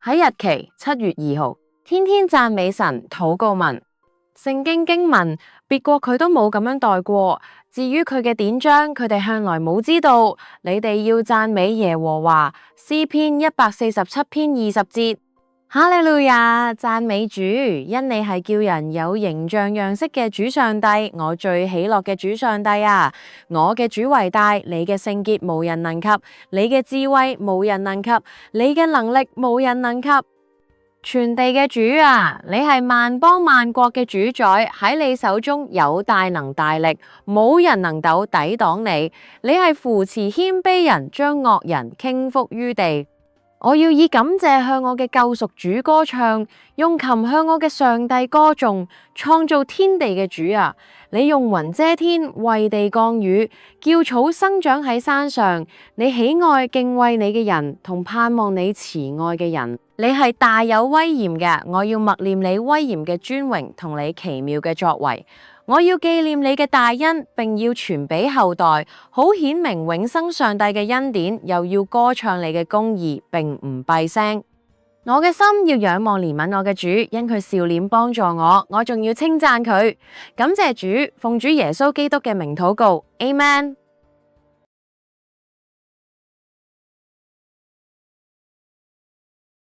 喺日期7月2號，天天讚美神禱告文。聖經經文，別國佢都冇咁樣代過。至於佢嘅典章，佢哋向來冇知道。你哋要讚美耶和華。詩篇147篇20節。哈利路亞，讚美主，因你係叫人有形象樣式嘅主上帝，我最喜樂嘅主上帝啊！我嘅主為大，你嘅聖潔無人能及，你嘅智慧無人能及，你嘅能力無人能及。全地嘅主啊，你係萬邦萬國嘅主宰，喺你手中有大能大力，冇人能夠抵擋你。你係扶持謙卑人，將惡人傾覆於地。我要以感謝向我嘅救贖主歌唱，用琴向我嘅上帝歌頌。創造天地嘅主啊，你用雲遮天，為地降雨，叫草生長喺山上。你喜愛敬畏你嘅人，同盼望你慈愛嘅人。你係大有威嚴嘅，我要默念你威嚴嘅尊榮同你奇妙嘅作為。我要紀念你嘅大恩，並要傳俾後代，好顯明永生上帝嘅恩典，又要歌唱你嘅公義，並唔閉聲。我嘅心要仰望憐憫我嘅主，因佢笑臉幫助我，我仲要稱讚佢。感謝主，奉主耶穌基督嘅名禱告，Amen。